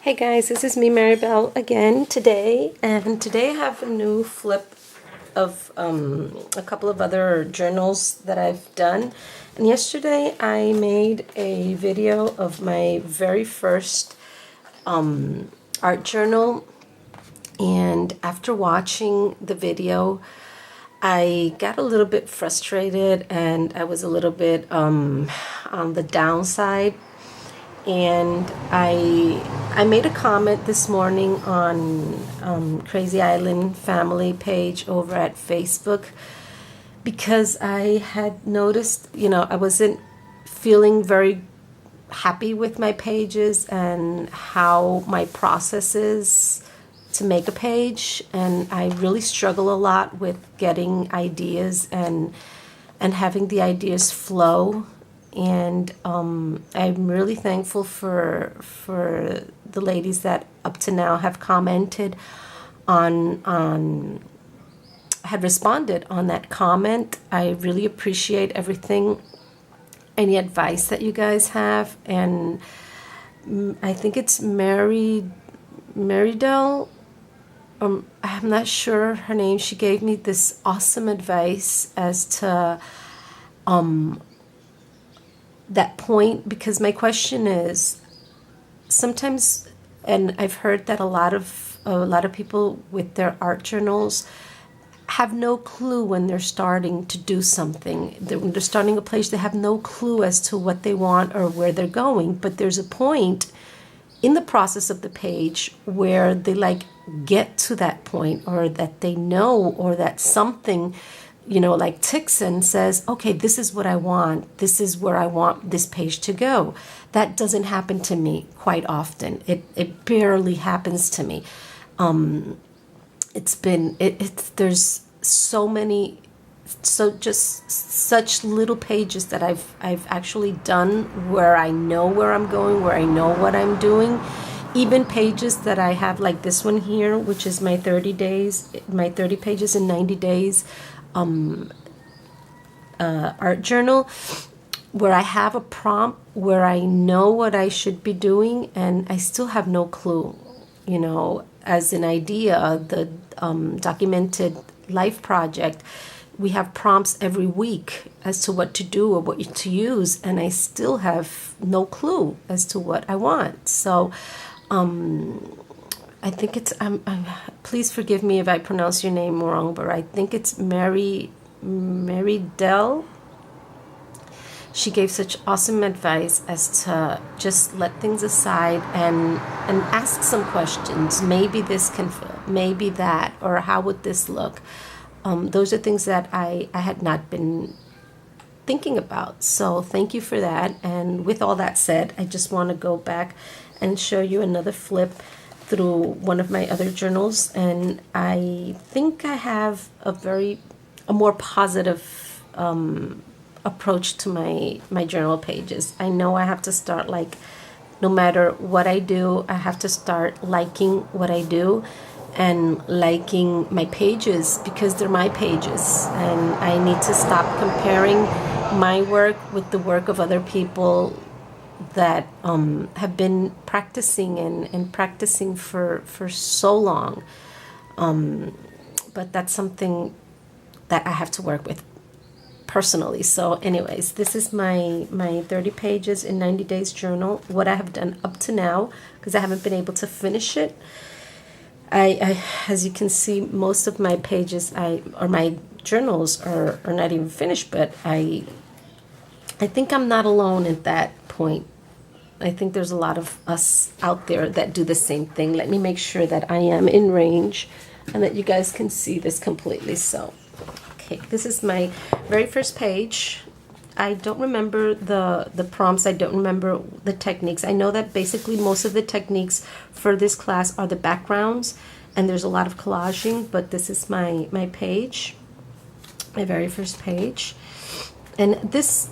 Hey guys, this is me, Maribel, again today, and today I have a new flip of a couple of other journals that I've done. And yesterday I made a video of my very first art journal, and after watching the video, I got a little bit frustrated and I was a little bit on the downside. And I made a comment this morning on Crazy Island family page over at Facebook because I had noticed, I wasn't feeling very happy with my pages and how my process is to make a page, and I really struggle a lot with getting ideas and having the ideas flow. And I'm really thankful for the ladies that up to now have commented had responded on that comment. I really appreciate everything, any advice that you guys have. And I think it's Marydell. I'm not sure her name. She gave me this awesome advice as to that point, because my question is sometimes, and I've heard that a lot of people with their art journals have no clue when they're starting to do something. When they're starting a page, they have no clue as to what they want or where they're going. But there's a point in the process of the page where they get to that point, or that they know, or that something ticks and says, okay, this is what I want. This is where I want this page to go. That doesn't happen to me quite often. It barely happens to me. There's just such little pages that I've actually done where I know where I'm going, where I know what I'm doing. Even pages that I have, like this one here, which is my 30 pages in 90 days art journal, where I have a prompt, where I know what I should be doing, and I still have no clue. As an idea, the documented life project, we have prompts every week as to what to do or what to use, and I still have no clue as to what I want. So I think it's, please forgive me if I pronounce your name wrong, but I think it's Marydell. She gave such awesome advice as to just let things aside and ask some questions. Maybe this can fit, maybe that, or how would this look? Those are things that I had not been thinking about. So thank you for that. And with all that said, I just want to go back and show you another flip through one of my other journals, and I think I have a more positive approach to my journal pages. I know I have to start, no matter what I do, I have to start liking what I do and liking my pages, because they're my pages, and I need to stop comparing my work with the work of other people that have been practicing and practicing for so long. But that's something that I have to work with personally. So anyways, this is my 30 pages in 90 days journal, what I have done up to now, because I haven't been able to finish it. I as you can see, most of my pages or my journals are not even finished, but I think I'm not alone at that point. I think there's a lot of us out there that do the same thing. Let me make sure that I am in range and that you guys can see this completely. So, okay, this is my very first page. I don't remember the prompts. I don't remember the techniques. I know that basically most of the techniques for this class are the backgrounds, and there's a lot of collaging, but this is my page, my very first page. And this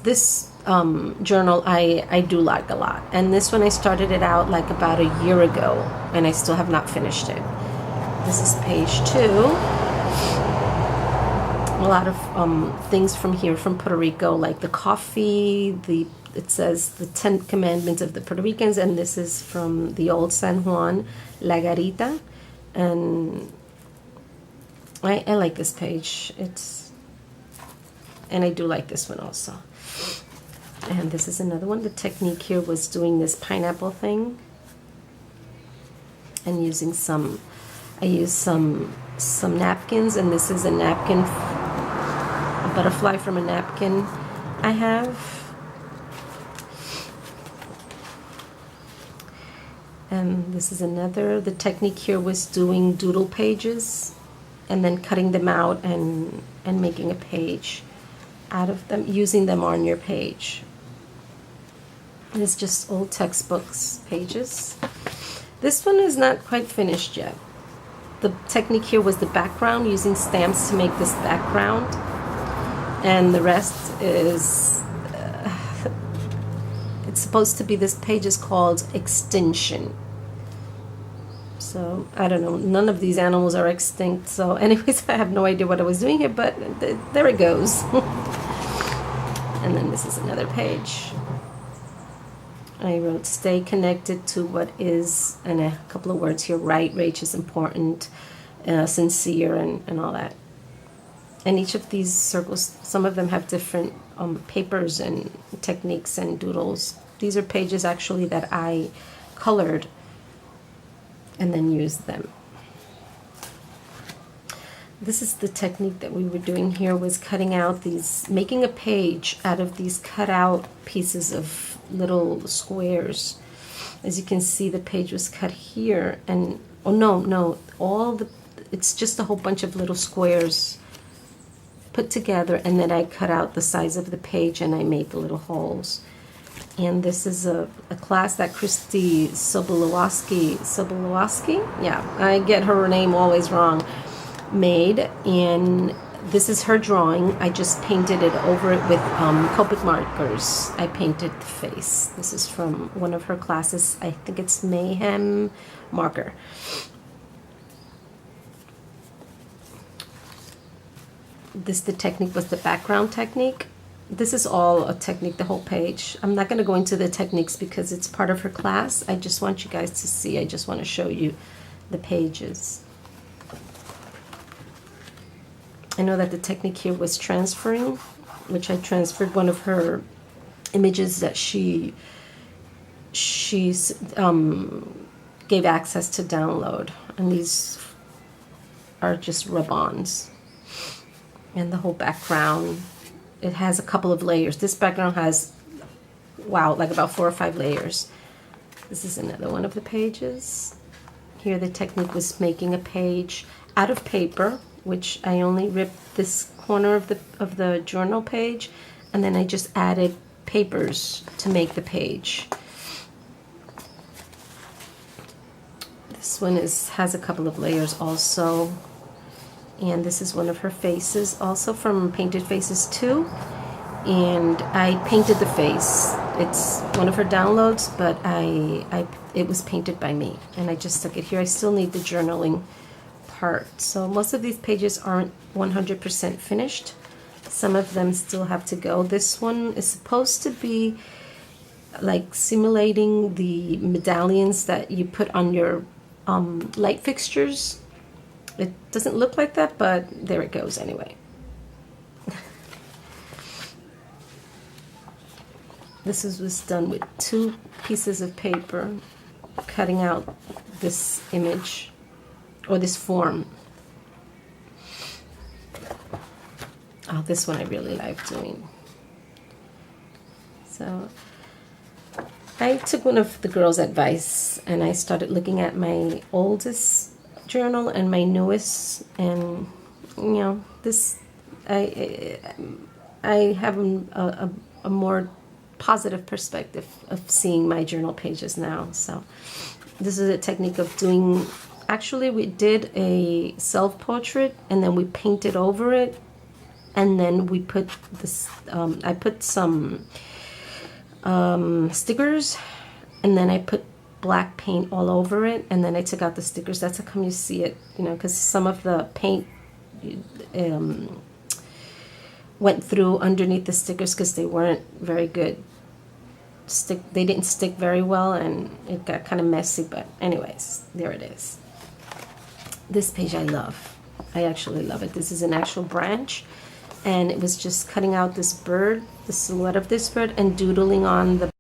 journal I do like a lot. And this one I started it out about a year ago, and I still have not finished it. This is page 2. A lot of things from here, from Puerto Rico, like the coffee, the it says the 10 Commandments of the Puerto Ricans, and this is from the old San Juan, La Garita. And I like this page. And I do like this one also. And this is another one. The technique here was doing this pineapple thing and using I used some napkins, and this is a napkin, a butterfly from a napkin I have. And this is another. The technique here was doing doodle pages and then cutting them out and making a page out of them, using them on your page. And it's just old textbooks pages. This one is not quite finished yet. The technique here was the background, using stamps to make this background, and the rest is it's supposed to be, this page is called Extinction. So I don't know, none of these animals are extinct, so anyways, I have no idea what I was doing here, but there it goes. And then this is another page. I wrote, stay connected to what is, and a couple of words here, right, rage is important, sincere, and all that. And each of these circles, some of them have different papers and techniques and doodles. These are pages actually that I colored and then used them. This is the technique that we were doing here, was cutting out these, making a page out of these cut out pieces of little squares. As you can see, the page was cut here, and oh no, it's just a whole bunch of little squares put together, and then I cut out the size of the page and I made the little holes. And this is a class that Christy Sobolowski, yeah, I get her name always wrong, made, and this is her drawing. I just painted it over it with Copic markers. I painted the face. This is from one of her classes. I think it's Mayhem marker. The technique was the background technique. This is all a technique, the whole page. I'm not going to go into the techniques because it's part of her class. I just want you guys to see. I just want to show you the pages. I know that the technique here was transferring, which I transferred one of her images that she gave access to download, and these are just rub-ons. And the whole background, it has a couple of layers. This background has, wow, like about 4 or 5 layers. This is another one of the pages. Here the technique was making a page out of paper, which I only ripped this corner of the journal page, and then I just added papers to make the page. This one has a couple of layers also. And this is one of her faces, also from Painted Faces 2. And I painted the face. It's one of her downloads, but it was painted by me. And I just stuck it here. I still need the journaling part. So most of these pages aren't 100% finished. Some of them still have to go. This one is supposed to be like simulating the medallions that you put on your light fixtures. It doesn't look like that, but there it goes anyway. This was done with 2 pieces of paper, cutting out this image, or this form. Oh, this one I really like doing. So I took one of the girls' advice, and I started looking at my oldest journal and my newest, and you know, this I have a more positive perspective of seeing my journal pages now. So this is a technique of doing, actually we did a self-portrait and then we painted over it, and then we put this I put some stickers, and then I put black paint all over it, and then I took out the stickers. That's how come you see it, you know, because some of the paint went through underneath the stickers because they weren't very good stick. They didn't stick very well, and it got kind of messy. But anyways, there it is. This page I love. I actually love it. This is an actual branch, and it was just cutting out this bird, the silhouette of this bird, and doodling on the